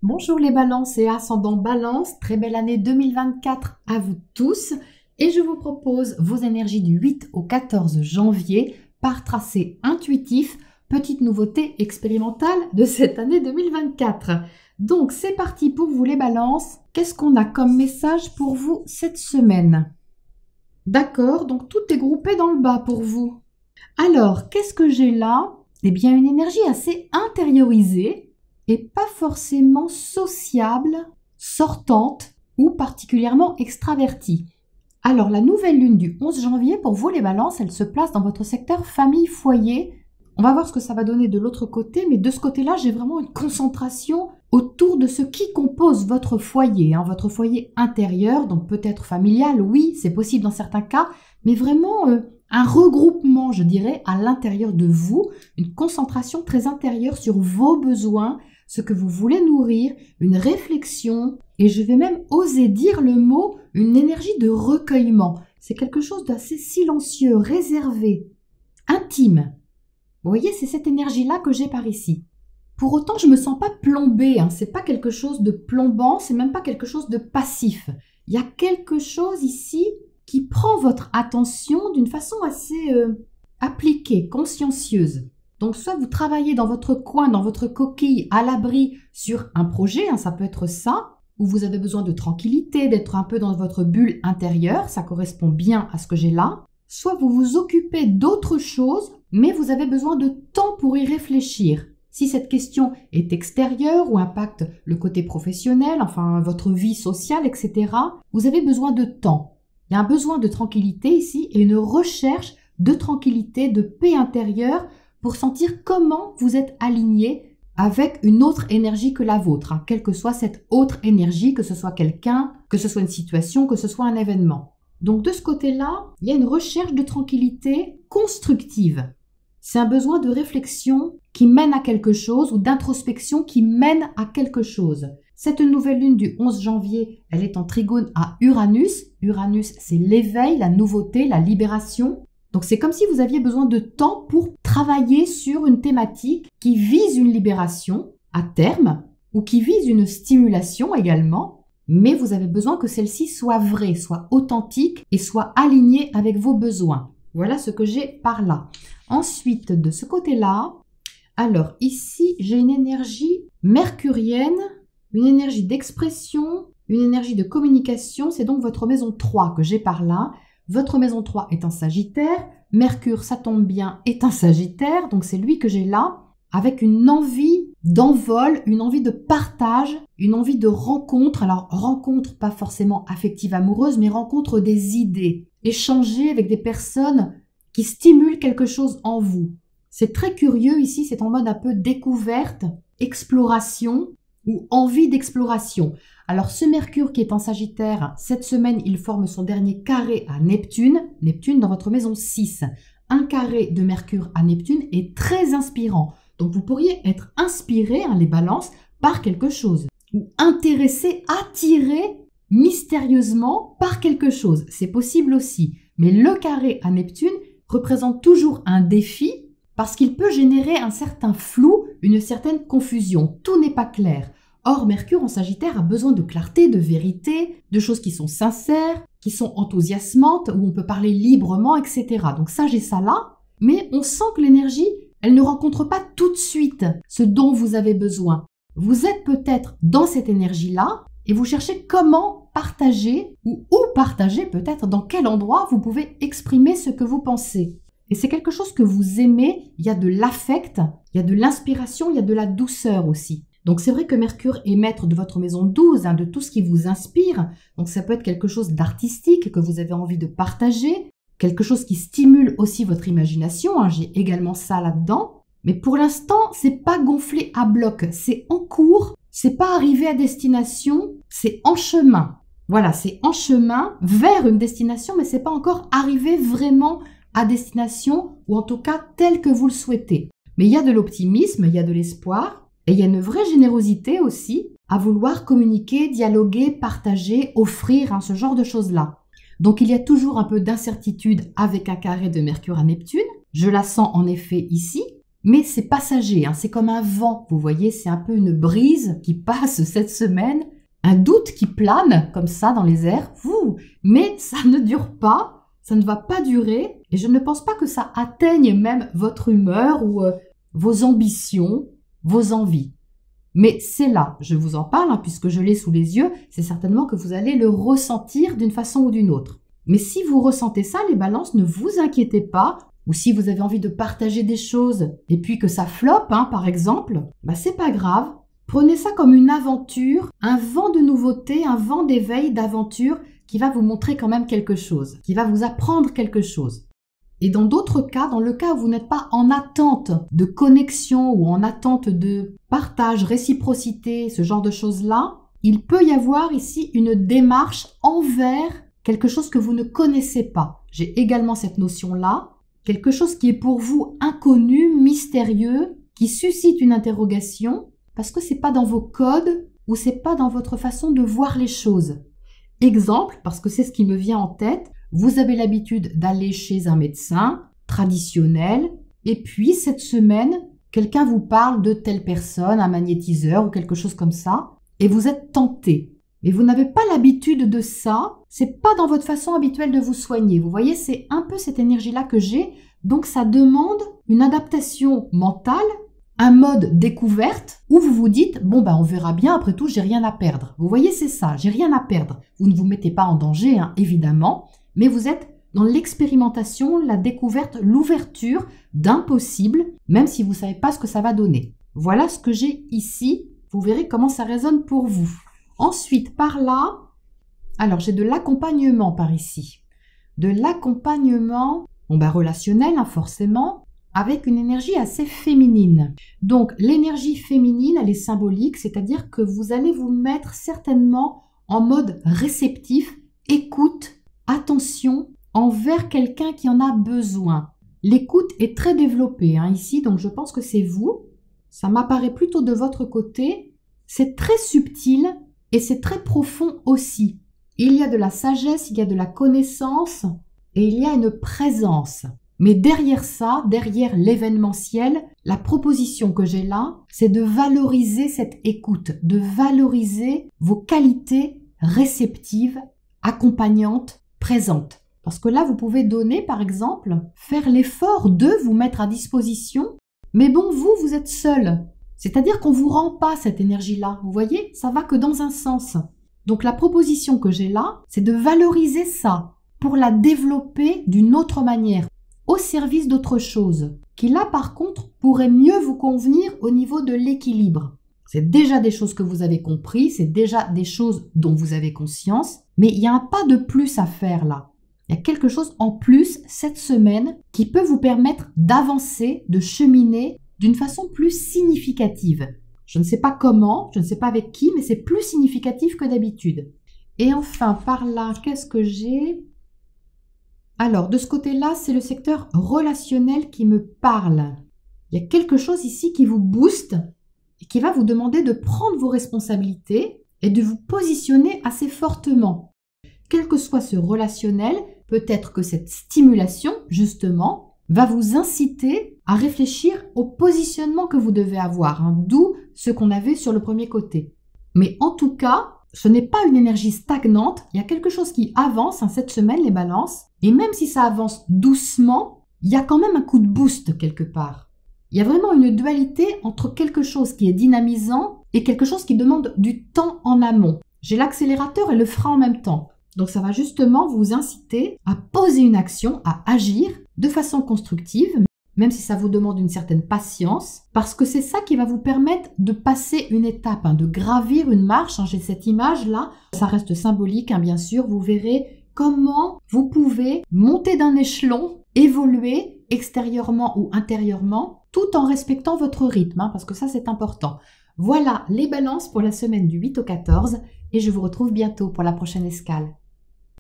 Bonjour les balances et ascendant balance, très belle année 2024 à vous tous et je vous propose vos énergies du 8 au 14 janvier par tracé intuitif, petite nouveauté expérimentale de cette année 2024. Donc c'est parti pour vous les balances, qu'est-ce qu'on a comme message pour vous cette semaine? D'accord, donc tout est groupé dans le bas pour vous. Alors, qu'est-ce que j'ai là? Eh bien une énergie assez intériorisée et pas forcément sociable, sortante ou particulièrement extravertie. Alors la nouvelle lune du 11 janvier, pour vous les balances, elle se place dans votre secteur famille-foyer. On va voir ce que ça va donner de l'autre côté, mais de ce côté-là, j'ai vraiment une concentration autour de ce qui compose votre foyer, votre foyer intérieur, donc peut-être familial, oui, c'est possible dans certains cas, mais vraiment un regroupement, je dirais, à l'intérieur de vous, une concentration très intérieure sur vos besoins, ce que vous voulez nourrir, une réflexion, et je vais même oser dire le mot, une énergie de recueillement. C'est quelque chose d'assez silencieux, réservé, intime. Vous voyez, c'est cette énergie-là que j'ai par ici. Pour autant, je ne me sens pas plombée, c'est pas quelque chose de plombant, c'est même pas quelque chose de passif. Il y a quelque chose ici qui prend votre attention d'une façon assez appliquée, consciencieuse. Donc, soit vous travaillez dans votre coin, dans votre coquille, à l'abri sur un projet, ça peut être ça, où vous avez besoin de tranquillité, d'être un peu dans votre bulle intérieure, ça correspond bien à ce que j'ai là. Soit vous vous occupez d'autre chose, mais vous avez besoin de temps pour y réfléchir. Si cette question est extérieure ou impacte le côté professionnel, enfin votre vie sociale, etc., vous avez besoin de temps. Il y a un besoin de tranquillité ici et une recherche de tranquillité, de paix intérieure pour sentir comment vous êtes aligné avec une autre énergie que la vôtre, quelle que soit cette autre énergie, que ce soit quelqu'un, que ce soit une situation, que ce soit un événement. Donc de ce côté-là, il y a une recherche de tranquillité constructive. C'est un besoin de réflexion qui mène à quelque chose ou d'introspection qui mène à quelque chose. Cette nouvelle lune du 11 janvier, elle est en trigone à Uranus. Uranus, c'est l'éveil, la nouveauté, la libération. Donc c'est comme si vous aviez besoin de temps pour travailler sur une thématique qui vise une libération à terme ou qui vise une stimulation également, mais vous avez besoin que celle-ci soit vraie, soit authentique et soit alignée avec vos besoins. Voilà ce que j'ai par là. Ensuite, de ce côté-là, alors ici, j'ai une énergie mercurienne, une énergie d'expression, une énergie de communication. C'est donc votre maison 3 que j'ai par là. Votre maison 3 est un Sagittaire. Mercure, ça tombe bien, est un Sagittaire. Donc c'est lui que j'ai là, avec une envie d'envol, une envie de partage, une envie de rencontre. Alors rencontre pas forcément affective amoureuse, mais rencontre des idées. Échanger avec des personnes qui stimulent quelque chose en vous. C'est très curieux ici, c'est en mode un peu découverte, exploration ou envie d'exploration. Alors ce Mercure qui est en Sagittaire, cette semaine, il forme son dernier carré à Neptune. Neptune dans votre maison 6. Un carré de Mercure à Neptune est très inspirant. Donc vous pourriez être inspiré, les balances, par quelque chose. Ou intéressé, attiré mystérieusement par quelque chose. C'est possible aussi. Mais le carré à Neptune représente toujours un défi parce qu'il peut générer un certain flou, une certaine confusion. Tout n'est pas clair. Or, Mercure en Sagittaire a besoin de clarté, de vérité, de choses qui sont sincères, qui sont enthousiasmantes, où on peut parler librement, etc. Donc ça, j'ai ça là. Mais on sent que l'énergie, elle ne rencontre pas tout de suite ce dont vous avez besoin. Vous êtes peut-être dans cette énergie-là et vous cherchez comment partager ou où partager peut-être, dans quel endroit vous pouvez exprimer ce que vous pensez. Et c'est quelque chose que vous aimez, il y a de l'affect, il y a de l'inspiration, il y a de la douceur aussi. Donc c'est vrai que Mercure est maître de votre maison 12, de tout ce qui vous inspire. Donc ça peut être quelque chose d'artistique que vous avez envie de partager, quelque chose qui stimule aussi votre imagination, j'ai également ça là-dedans. Mais pour l'instant, c'est pas gonflé à bloc, c'est en cours, c'est pas arrivé à destination, c'est en chemin. Voilà, c'est en chemin vers une destination, mais c'est pas encore arrivé vraiment à destination, ou en tout cas tel que vous le souhaitez. Mais il y a de l'optimisme, il y a de l'espoir, et il y a une vraie générosité aussi à vouloir communiquer, dialoguer, partager, offrir, ce genre de choses-là. Donc il y a toujours un peu d'incertitude avec un carré de Mercure à Neptune. Je la sens en effet ici, mais c'est passager, hein, c'est comme un vent, vous voyez, c'est un peu une brise qui passe cette semaine, un doute qui plane comme ça dans les airs, mais ça ne dure pas, ça ne va pas durer, et je ne pense pas que ça atteigne même votre humeur ou vos ambitions, vos envies. Mais c'est là, je vous en parle, hein, puisque je l'ai sous les yeux, c'est certainement que vous allez le ressentir d'une façon ou d'une autre. Mais si vous ressentez ça, les balances, ne vous inquiétez pas, ou si vous avez envie de partager des choses et puis que ça floppe, hein, par exemple, c'est pas grave. Prenez ça comme une aventure, un vent de nouveauté, un vent d'éveil, d'aventure qui va vous montrer quand même quelque chose, qui va vous apprendre quelque chose. Et dans d'autres cas, dans le cas où vous n'êtes pas en attente de connexion ou en attente de partage, réciprocité, ce genre de choses-là, il peut y avoir ici une démarche envers quelque chose que vous ne connaissez pas. J'ai également cette notion-là, quelque chose qui est pour vous inconnu, mystérieux, qui suscite une interrogation, parce que c'est pas dans vos codes ou c'est pas dans votre façon de voir les choses. Exemple, parce que c'est ce qui me vient en tête, vous avez l'habitude d'aller chez un médecin traditionnel et puis cette semaine, quelqu'un vous parle de telle personne, un magnétiseur ou quelque chose comme ça et vous êtes tenté. Mais vous n'avez pas l'habitude de ça, c'est pas dans votre façon habituelle de vous soigner. Vous voyez, c'est un peu cette énergie-là que j'ai, donc ça demande une adaptation mentale, un mode découverte où vous vous dites, on verra bien, après tout, j'ai rien à perdre. Vous voyez, c'est ça, j'ai rien à perdre. Vous ne vous mettez pas en danger, hein, évidemment, mais vous êtes dans l'expérimentation, la découverte, l'ouverture d'un possible, même si vous ne savez pas ce que ça va donner. Voilà ce que j'ai ici, vous verrez comment ça résonne pour vous. Ensuite, par là, alors j'ai de l'accompagnement par ici. De l'accompagnement, relationnel, hein, forcément, avec une énergie assez féminine. Donc, l'énergie féminine, elle est symbolique, c'est-à-dire que vous allez vous mettre certainement en mode réceptif, écoute, attention, envers quelqu'un qui en a besoin. L'écoute est très développée ici, donc je pense que c'est vous. Ça m'apparaît plutôt de votre côté. C'est très subtil et c'est très profond aussi. Il y a de la sagesse, il y a de la connaissance et il y a une présence. Mais derrière ça, derrière l'événementiel, la proposition que j'ai là, c'est de valoriser cette écoute, de valoriser vos qualités réceptives, accompagnantes, présentes. Parce que là, vous pouvez donner, par exemple, faire l'effort de vous mettre à disposition, mais vous êtes seul. C'est-à-dire qu'on ne vous rend pas cette énergie-là. Vous voyez, ça va que dans un sens. Donc la proposition que j'ai là, c'est de valoriser ça pour la développer d'une autre manière, au service d'autre chose, qui là par contre pourrait mieux vous convenir au niveau de l'équilibre. C'est déjà des choses que vous avez compris, c'est déjà des choses dont vous avez conscience, mais il y a un pas de plus à faire là. Il y a quelque chose en plus cette semaine qui peut vous permettre d'avancer, de cheminer d'une façon plus significative. Je ne sais pas comment, je ne sais pas avec qui, mais c'est plus significatif que d'habitude. Et enfin, par là, qu'est-ce que j'ai ? Alors, de ce côté-là, c'est le secteur relationnel qui me parle. Il y a quelque chose ici qui vous booste et qui va vous demander de prendre vos responsabilités et de vous positionner assez fortement. Quel que soit ce relationnel, peut-être que cette stimulation, justement, va vous inciter à réfléchir au positionnement que vous devez avoir, d'où ce qu'on avait sur le premier côté. Mais en tout cas, ce n'est pas une énergie stagnante, il y a quelque chose qui avance cette semaine, les balances, et même si ça avance doucement, il y a quand même un coup de boost quelque part. Il y a vraiment une dualité entre quelque chose qui est dynamisant et quelque chose qui demande du temps en amont. J'ai l'accélérateur et le frein en même temps. Donc ça va justement vous inciter à poser une action, à agir de façon constructive, même si ça vous demande une certaine patience, parce que c'est ça qui va vous permettre de passer une étape, de gravir une marche. J'ai cette image-là, ça reste symbolique, bien sûr, vous verrez comment vous pouvez monter d'un échelon, évoluer extérieurement ou intérieurement, tout en respectant votre rythme, parce que ça c'est important. Voilà les balances pour la semaine du 8 au 14 et je vous retrouve bientôt pour la prochaine escale.